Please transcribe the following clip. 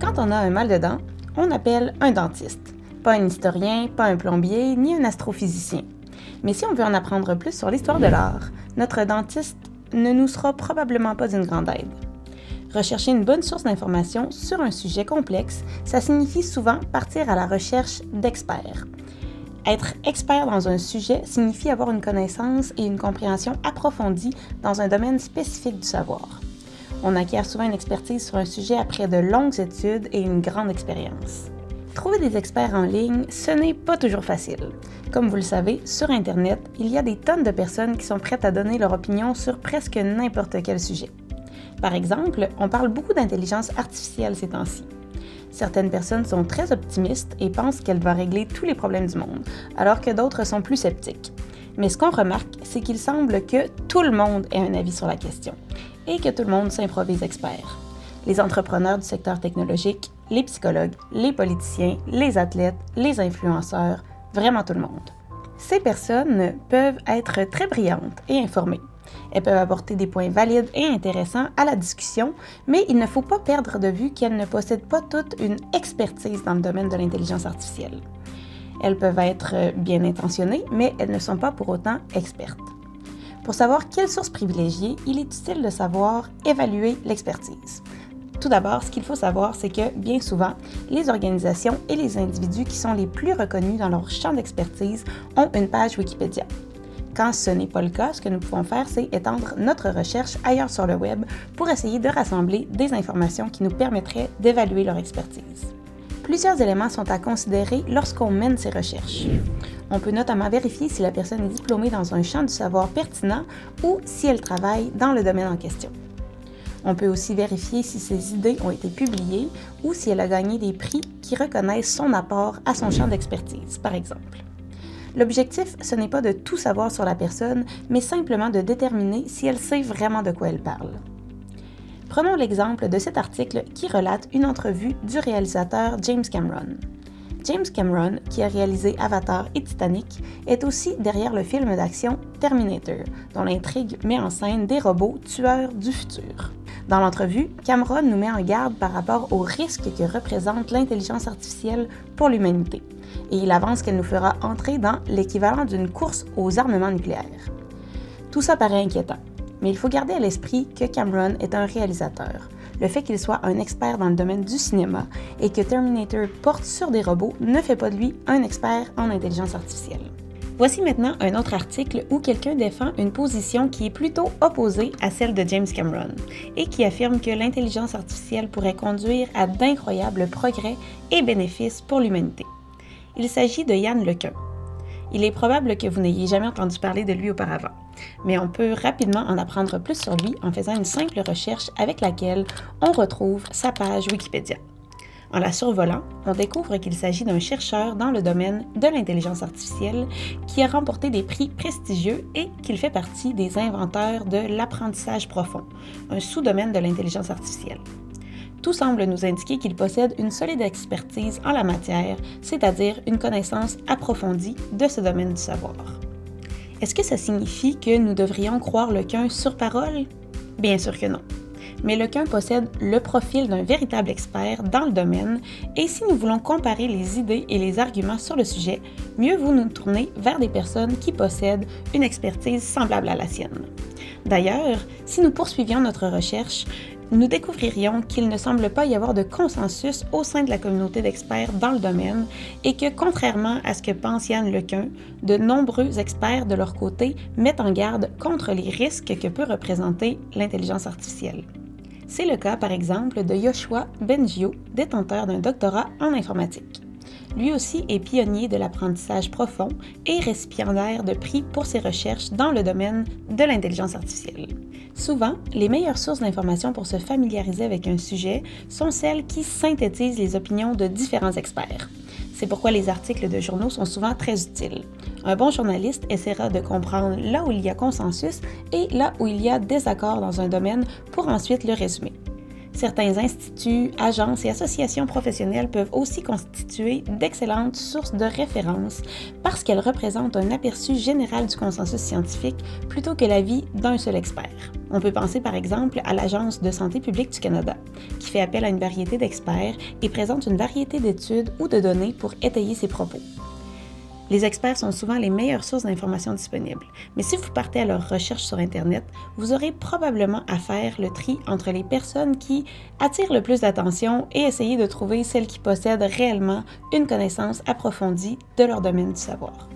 Quand on a un mal de dents, on appelle un dentiste. Pas un historien, pas un plombier, ni un astrophysicien. Mais si on veut en apprendre plus sur l'histoire de l'art, notre dentiste ne nous sera probablement pas d'une grande aide. Rechercher une bonne source d'information sur un sujet complexe, ça signifie souvent partir à la recherche d'experts. Être expert dans un sujet signifie avoir une connaissance et une compréhension approfondie dans un domaine spécifique du savoir. On acquiert souvent une expertise sur un sujet après de longues études et une grande expérience. Trouver des experts en ligne, ce n'est pas toujours facile. Comme vous le savez, sur Internet, il y a des tonnes de personnes qui sont prêtes à donner leur opinion sur presque n'importe quel sujet. Par exemple, on parle beaucoup d'intelligence artificielle ces temps-ci. Certaines personnes sont très optimistes et pensent qu'elle va régler tous les problèmes du monde, alors que d'autres sont plus sceptiques. Mais ce qu'on remarque, c'est qu'il semble que tout le monde ait un avis sur la question et que tout le monde s'improvise expert. Les entrepreneurs du secteur technologique, les psychologues, les politiciens, les athlètes, les influenceurs, vraiment tout le monde. Ces personnes peuvent être très brillantes et informées. Elles peuvent apporter des points valides et intéressants à la discussion, mais il ne faut pas perdre de vue qu'elles ne possèdent pas toutes une expertise dans le domaine de l'intelligence artificielle. Elles peuvent être bien intentionnées, mais elles ne sont pas pour autant expertes. Pour savoir quelle source privilégier, il est utile de savoir évaluer l'expertise. Tout d'abord, ce qu'il faut savoir, c'est que, bien souvent, les organisations et les individus qui sont les plus reconnus dans leur champ d'expertise ont une page Wikipédia. Quand ce n'est pas le cas, ce que nous pouvons faire, c'est étendre notre recherche ailleurs sur le web pour essayer de rassembler des informations qui nous permettraient d'évaluer leur expertise. Plusieurs éléments sont à considérer lorsqu'on mène ces recherches. On peut notamment vérifier si la personne est diplômée dans un champ du savoir pertinent ou si elle travaille dans le domaine en question. On peut aussi vérifier si ses idées ont été publiées ou si elle a gagné des prix qui reconnaissent son apport à son champ d'expertise, par exemple. L'objectif, ce n'est pas de tout savoir sur la personne, mais simplement de déterminer si elle sait vraiment de quoi elle parle. Prenons l'exemple de cet article qui relate une entrevue du réalisateur James Cameron. James Cameron, qui a réalisé Avatar et Titanic, est aussi derrière le film d'action Terminator, dont l'intrigue met en scène des robots tueurs du futur. Dans l'entrevue, Cameron nous met en garde par rapport aux risques que représente l'intelligence artificielle pour l'humanité, et il avance qu'elle nous fera entrer dans l'équivalent d'une course aux armements nucléaires. Tout ça paraît inquiétant, mais il faut garder à l'esprit que Cameron est un réalisateur. Le fait qu'il soit un expert dans le domaine du cinéma et que Terminator porte sur des robots ne fait pas de lui un expert en intelligence artificielle. Voici maintenant un autre article où quelqu'un défend une position qui est plutôt opposée à celle de James Cameron et qui affirme que l'intelligence artificielle pourrait conduire à d'incroyables progrès et bénéfices pour l'humanité. Il s'agit de Yann LeCun. Il est probable que vous n'ayez jamais entendu parler de lui auparavant, mais on peut rapidement en apprendre plus sur lui en faisant une simple recherche avec laquelle on retrouve sa page Wikipédia. En la survolant, on découvre qu'il s'agit d'un chercheur dans le domaine de l'intelligence artificielle qui a remporté des prix prestigieux et qu'il fait partie des inventeurs de l'apprentissage profond, un sous-domaine de l'intelligence artificielle. Tout semble nous indiquer qu'il possède une solide expertise en la matière, c'est-à-dire une connaissance approfondie de ce domaine du savoir. Est-ce que ça signifie que nous devrions croire LeCun sur parole? Bien sûr que non. Mais LeCun possède le profil d'un véritable expert dans le domaine et si nous voulons comparer les idées et les arguments sur le sujet, mieux vaut nous tourner vers des personnes qui possèdent une expertise semblable à la sienne. D'ailleurs, si nous poursuivions notre recherche, nous découvririons qu'il ne semble pas y avoir de consensus au sein de la communauté d'experts dans le domaine et que, contrairement à ce que pense Yann LeCun, de nombreux experts de leur côté mettent en garde contre les risques que peut représenter l'intelligence artificielle. C'est le cas, par exemple, de Yoshua Bengio, détenteur d'un doctorat en informatique. Lui aussi est pionnier de l'apprentissage profond et récipiendaire de prix pour ses recherches dans le domaine de l'intelligence artificielle. Souvent, les meilleures sources d'informations pour se familiariser avec un sujet sont celles qui synthétisent les opinions de différents experts. C'est pourquoi les articles de journaux sont souvent très utiles. Un bon journaliste essaiera de comprendre là où il y a consensus et là où il y a désaccord dans un domaine pour ensuite le résumer. Certains instituts, agences et associations professionnelles peuvent aussi constituer d'excellentes sources de référence parce qu'elles représentent un aperçu général du consensus scientifique plutôt que l'avis d'un seul expert. On peut penser par exemple à l'Agence de santé publique du Canada, qui fait appel à une variété d'experts et présente une variété d'études ou de données pour étayer ses propos. Les experts sont souvent les meilleures sources d'informations disponibles, mais si vous partez à leur recherche sur Internet, vous aurez probablement à faire le tri entre les personnes qui attirent le plus d'attention et essayer de trouver celles qui possèdent réellement une connaissance approfondie de leur domaine du savoir.